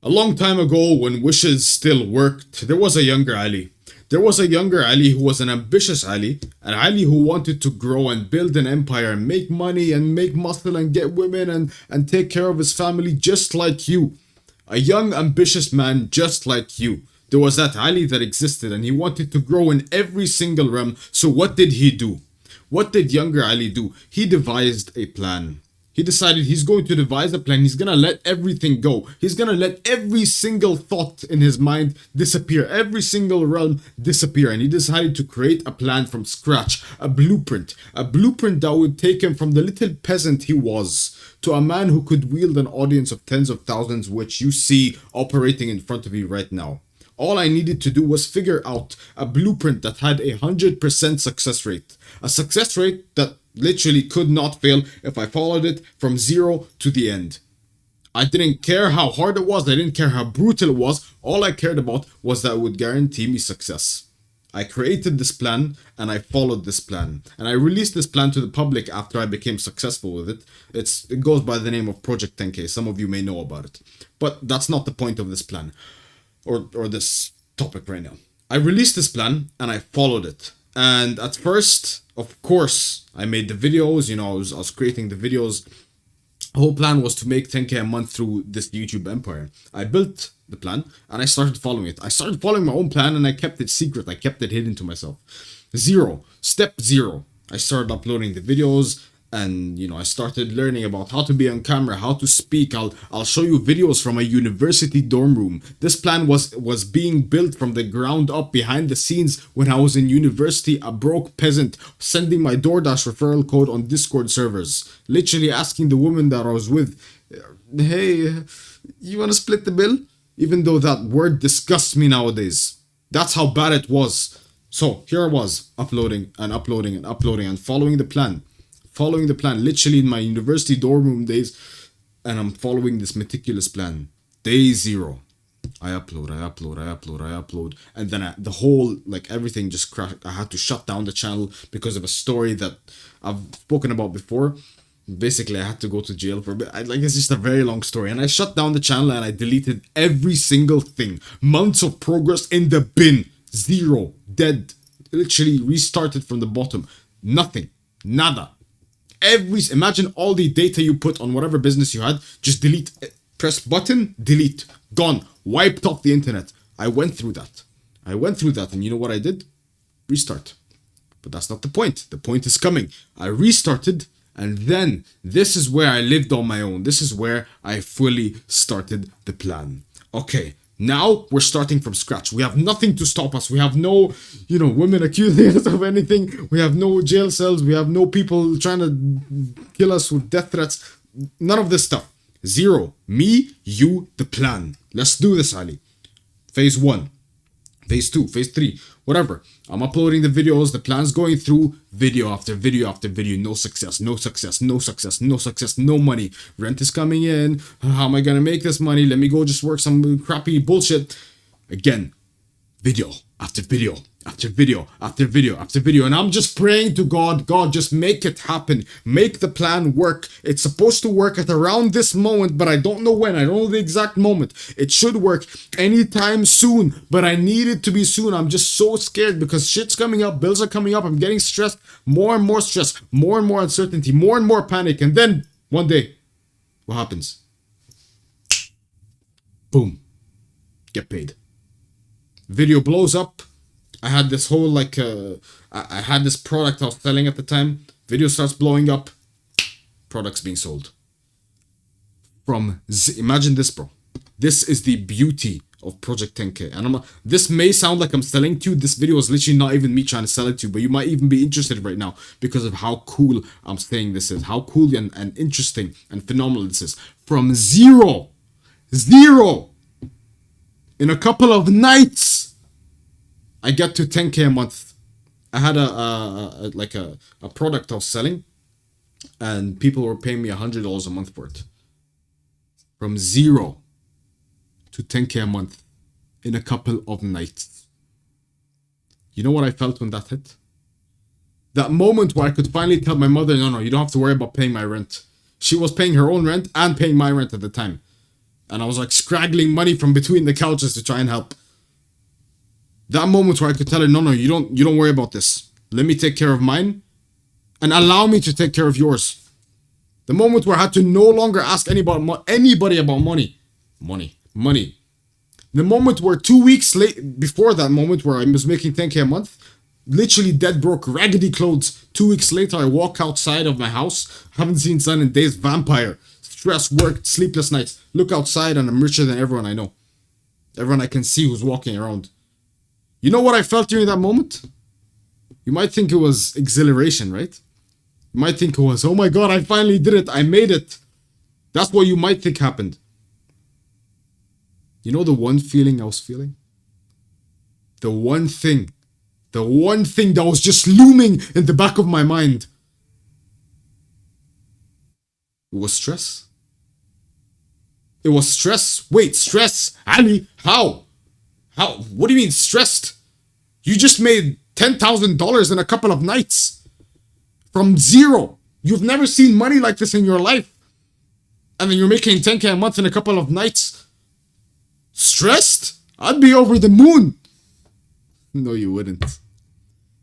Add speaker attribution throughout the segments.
Speaker 1: A long time ago, when wishes still worked, there was a younger Ali. There was a younger Ali who was an ambitious Ali, an Ali who wanted to grow and build an empire and make money and make muscle and get women and take care of his family just like you. A young, ambitious man just like you. There was that Ali that existed and he wanted to grow in every single realm. So what did he do? What did younger Ali do? He devised a plan. He decided he's going to devise a plan. He's going to let everything go. He's going to let every single thought in his mind disappear. Every single realm disappear. And he decided to create a plan from scratch. A blueprint. A blueprint that would take him from the little peasant he was to a man who could wield an audience of tens of thousands, which you see operating in front of you right now. All I needed to do was figure out a blueprint that had 100% success rate. A success rate that literally could not fail if I followed it from zero to the end. I didn't care how hard it was, I didn't care how brutal it was, all I cared about was that it would guarantee me success. I created this plan and I followed this plan. And I released this plan to the public after I became successful with it. It goes by the name of Project 10K, some of you may know about it. But that's not the point of this plan, or this topic right now. I released this plan and I followed it. And at first, of course, I made the videos, I was creating the videos. The whole plan was to make 10K a month through this YouTube empire. I built the plan and I started following it. I started following my own plan and I kept it secret. I kept it hidden to myself. Step zero. I started uploading the videos and, I started learning about how to be on camera, how to speak. I'll show you videos from a university dorm room. This plan was being built from the ground up behind the scenes when I was in university, a broke peasant, sending my DoorDash referral code on Discord servers. Literally asking the woman that I was with, hey, you want to split the bill? Even though that word disgusts me nowadays. That's how bad it was. So here I was, uploading and following the plan. Literally in my university dorm room days, and I'm following this meticulous plan. Day zero, I upload, and then the whole, everything just crashed. I had to shut down the channel because of a story that I've spoken about before. Basically, I had to go to jail for a bit. It's just a very long story, and I shut down the channel and I deleted every single thing. Months of progress in the bin. Zero, dead. Literally restarted from the bottom. Nothing, nada. Imagine all the data you put on whatever business you had, just delete, press button, delete, gone, wiped off the internet. I went through that, and you know what I did? Restart. But that's not the point. The point is coming. I restarted, and then this is where I lived on my own. This is where I fully started the plan. Okay. Now we're starting from scratch. We have nothing to stop us. We have no, women accusing us of anything. We have no jail cells. We have no people trying to kill us with death threats. None of this stuff. Zero. Me, you, the plan. Let's do this, Ali. Phase 1. Phase 2. Phase 3. Whatever. I'm uploading the videos. The plan's going through. Video after video after video. No success. No money. Rent is coming in. How am I gonna make this money? Let me go just work some crappy bullshit. Again. Video after video after video after video. And I'm just praying to God, just make it happen. Make the plan work. It's supposed to work at around this moment, but I don't know when. I don't know the exact moment. It should work anytime soon, but I need it to be soon. I'm just so scared because shit's coming up, bills are coming up, I'm getting stressed, more and more stress, more and more uncertainty, more and more panic. And then one day, what happens? Boom. Get paid. Video blows up. I had this whole I had this product I was selling at the time. Video starts blowing up. Products being sold. Imagine this, bro. This is the beauty of Project 10K. And this may sound like I'm selling to you. This video is literally not even me trying to sell it to you, but you might even be interested right now because of how cool I'm saying this is. How cool and interesting and phenomenal this is. From zero, in a couple of nights, I get to 10K a month. I had a product I was selling, and people were paying me $100 a month for it. From zero to 10K a month in a couple of nights. You know what I felt when that hit? That moment where I could finally tell my mother, no, you don't have to worry about paying my rent. She was paying her own rent and paying my rent at the time. And I was like scraggling money from between the couches to try and help. That moment where I could tell her, no, you don't worry about this. Let me take care of mine and allow me to take care of yours. The moment where I had to no longer ask anybody about money. Money. The moment where 2 weeks late before that moment where I was making 10K a month, literally dead broke, raggedy clothes. 2 weeks later, I walk outside of my house, haven't seen sun in days, vampire, stress, work, sleepless nights. Look outside and I'm richer than everyone I know. Everyone I can see who's walking around. You know what I felt during that moment? You might think it was exhilaration, right? You might think it was, oh my God, I finally did it. I made it. That's what you might think happened. You know the one feeling I was feeling? The one thing that was just looming in the back of my mind. It was stress. It was stress. Wait, stress? Ali, how? How? What do you mean stressed? You just made $10,000 in a couple of nights. From zero. You've never seen money like this in your life. And then you're making 10K a month in a couple of nights. Stressed? I'd be over the moon. No, you wouldn't.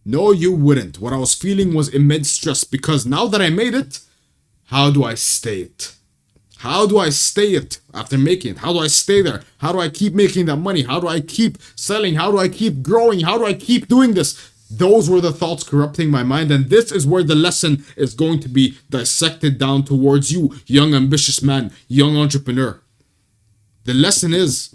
Speaker 1: No, you wouldn't. What I was feeling was immense stress because now that I made it, how do I stay it? How do I stay it after making it? How do I stay there? How do I keep making that money? How do I keep selling? How do I keep growing? How do I keep doing this? Those were the thoughts corrupting my mind, and this is where the lesson is going to be dissected down towards you, young ambitious man, young entrepreneur. The lesson is,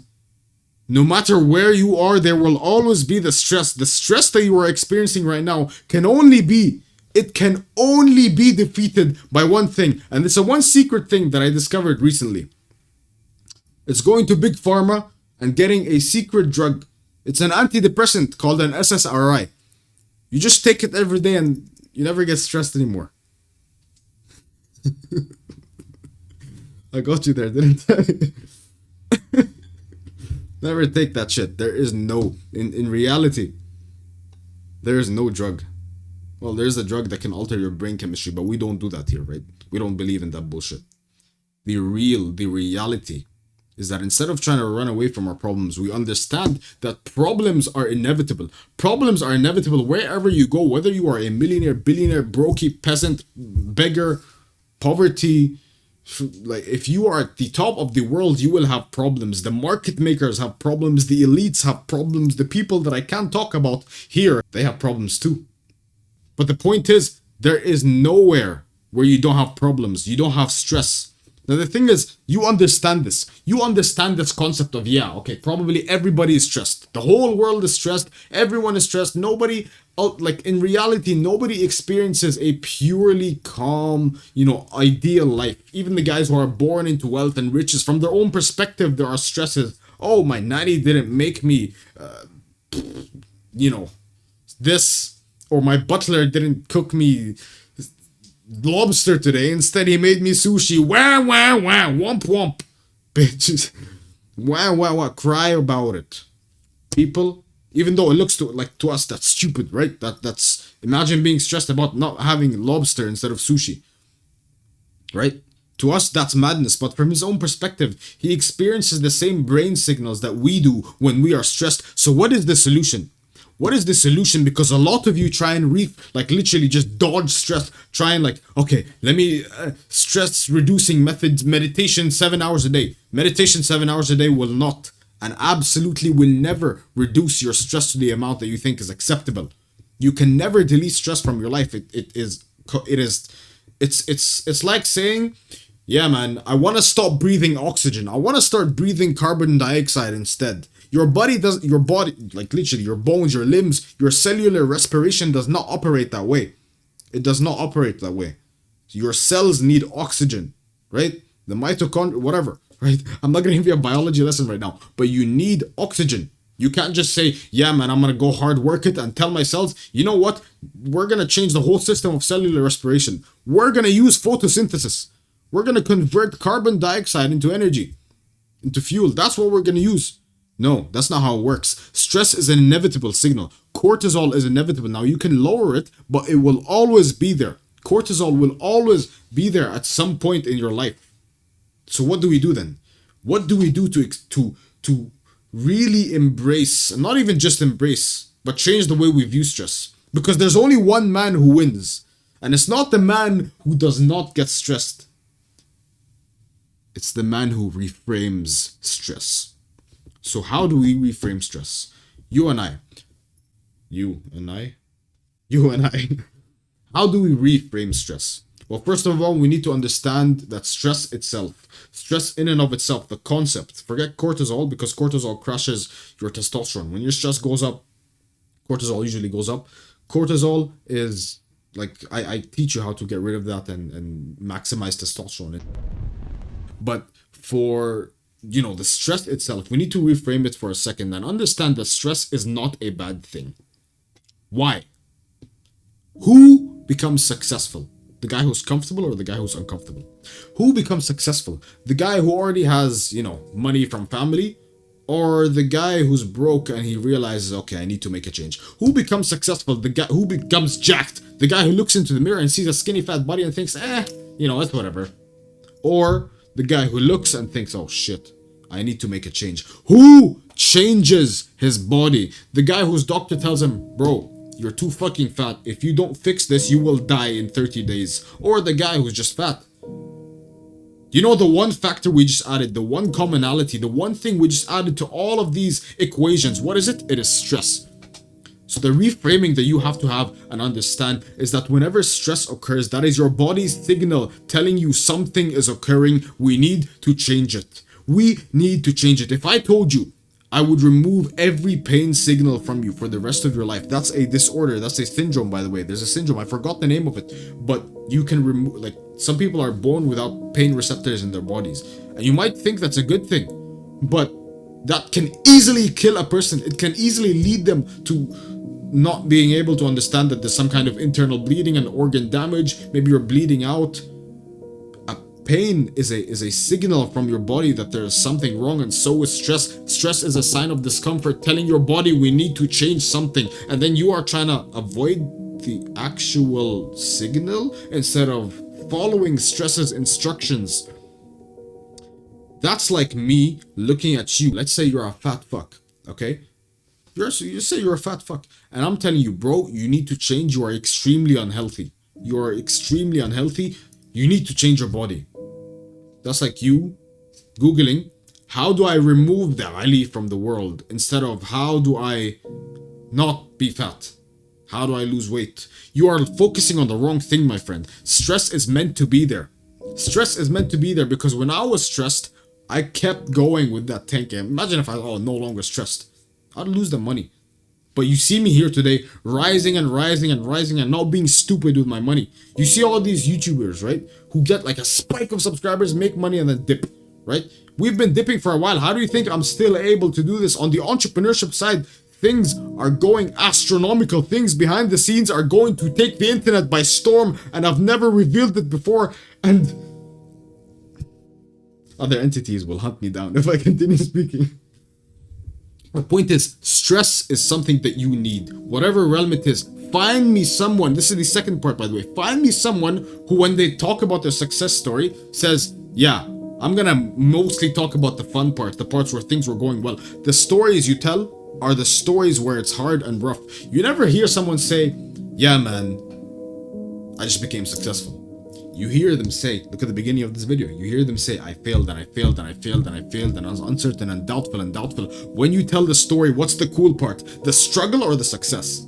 Speaker 1: no matter where you are, there will always be the stress. The stress that you are experiencing right now can only be defeated by one thing. And it's a one secret thing that I discovered recently. It's going to Big Pharma and getting a secret drug. It's an antidepressant called an SSRI. You just take it every day and you never get stressed anymore. I got you there, didn't I? Never take that shit. There is no, in reality, there is no drug. Well, there's a drug that can alter your brain chemistry, but we don't do that here, right? We don't believe in that bullshit. The reality is that instead of trying to run away from our problems, we understand that problems are inevitable. Problems are inevitable wherever you go, whether you are a millionaire, billionaire, brokey, peasant, beggar, poverty. Like, if you are at the top of the world, you will have problems. The market makers have problems. The elites have problems. The people that I can't talk about here, they have problems too. But the point is, there is nowhere where you don't have problems. You don't have stress. Now, the thing is, you understand this. You understand this concept of, yeah, okay, probably everybody is stressed. The whole world is stressed. Everyone is stressed. Nobody, like, in reality, nobody experiences a purely calm, ideal life. Even the guys who are born into wealth and riches, from their own perspective, there are stresses. Oh, my nanny didn't make me, this, or my butler didn't cook me lobster today. Instead, he made me sushi. Wah, wah, wah. Womp, womp. Bitches. Wah, wah, wah. Cry about it. People, even though it looks to us that's stupid, right? That's imagine being stressed about not having lobster instead of sushi. Right? To us, that's madness. But from his own perspective, he experiences the same brain signals that we do when we are stressed. So what is the solution? What is the solution? Because a lot of you try and literally just dodge stress. Try and okay, let me stress reducing methods, meditation 7 hours a day. Meditation 7 hours a day will not and absolutely will never reduce your stress to the amount that you think is acceptable. You can never delete stress from your life. It's like saying, yeah, man, I want to stop breathing oxygen. I want to start breathing carbon dioxide instead. Your body, like literally your bones, your limbs, your cellular respiration does not operate that way. It does not operate that way. Your cells need oxygen, right? The mitochondria, whatever, right? I'm not going to give you a biology lesson right now, but you need oxygen. You can't just say, yeah, man, I'm going to go hard work it and tell my cells, you know what? We're going to change the whole system of cellular respiration. We're going to use photosynthesis. We're going to convert carbon dioxide into energy, into fuel. That's what we're going to use. No, that's not how it works. Stress is an inevitable signal. Cortisol is inevitable. Now, you can lower it, but it will always be there. Cortisol will always be there at some point in your life. So what do we do then? What do we do to really embrace, not even just embrace, but change the way we view stress? Because there's only one man who wins, and it's not the man who does not get stressed. It's the man who reframes stress. So how do we reframe stress? You and I. You and I. You and I. How do we reframe stress? Well, first of all, we need to understand that stress itself, stress in and of itself, the concept, forget cortisol, because cortisol crashes your testosterone. When your stress goes up, cortisol usually goes up. Cortisol is like, I teach you how to get rid of that and maximize testosterone. But for, the stress itself, we need to reframe it for a second and understand that stress is not a bad thing. Why? Who becomes successful? The guy who's comfortable or the guy who's uncomfortable? Who becomes successful? The guy who already has, money from family, or the guy who's broke and he realizes, okay, I need to make a change? Who becomes successful? The guy who becomes jacked? The guy who looks into the mirror and sees a skinny fat body and thinks, it's whatever. Or the guy who looks and thinks, oh shit, I need to make a change. Who changes his body? The guy whose doctor tells him, bro, you're too fucking fat. If you don't fix this, you will die in 30 days. Or the guy who's just fat. The one factor we just added, the one commonality, the one thing we just added to all of these equations, what is it? It is stress. So the reframing that you have to have and understand is that whenever stress occurs, that is your body's signal telling you something is occurring. We need to change it. We need to change it. If I told you I would remove every pain signal from you for the rest of your life, that's a disorder. That's a syndrome, by the way. There's a syndrome. I forgot the name of it. But you can remove, like, some people are born without pain receptors in their bodies. And you might think that's a good thing. But that can easily kill a person. It can easily lead them to not being able to understand that there's some kind of internal bleeding and organ damage. Maybe you're bleeding out. Pain is a signal from your body that there is something wrong, and so is stress. Stress is a sign of discomfort telling your body we need to change something, and then you are trying to avoid the actual signal instead of following stress's instructions. That's like me looking at you. Let's say you're a fat fuck, okay? You say you're a fat fuck, and I'm telling you, bro, you need to change. You are extremely unhealthy. You are extremely unhealthy. You need to change your body. That's like you Googling, how do I remove the Ali from the world? Instead of, how do I not be fat? How do I lose weight? You are focusing on the wrong thing, my friend. Stress is meant to be there. Stress is meant to be there because when I was stressed, I kept going with that tank. Imagine if I was no longer stressed. I'd lose the money. But you see me here today, rising and rising and rising and not being stupid with my money. You see all these YouTubers, right? Who get like a spike of subscribers, make money and then dip, right? We've been dipping for a while. How do you think I'm still able to do this? On the entrepreneurship side, things are going astronomical. Things behind the scenes are going to take the internet by storm, and I've never revealed it before. And other entities will hunt me down if I continue speaking. The point is, stress is something that you need. Whatever realm it is, find me someone, this is the second part by the way, find me someone who when they talk about their success story says, yeah, I'm gonna mostly talk about the fun part, the parts where things were going well. The stories you tell are the stories where it's hard and rough. You never hear someone say, yeah man, I just became successful. You hear them say, look at the beginning of this video, you hear them say, I failed and I failed and I failed and I failed and I was uncertain and doubtful and doubtful. When you tell the story, what's the cool part? The struggle or the success?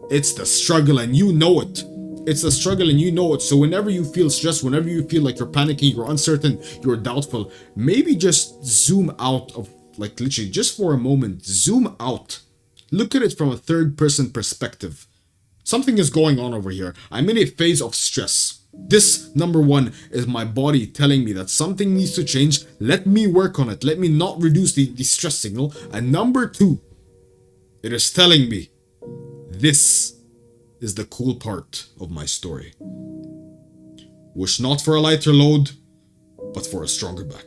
Speaker 1: It's the struggle and you know it. It's the struggle and you know it. So whenever you feel stressed, whenever you feel like you're panicking, you're uncertain, you're doubtful, maybe just zoom out of, like literally just for a moment, zoom out. Look at it from a third person perspective. Something is going on over here. I'm in a phase of stress. This, number one, is my body telling me that something needs to change. Let me work on it. Let me not reduce the stress signal. And number two, it is telling me this is the cool part of my story. Wish not for a lighter load, but for a stronger back.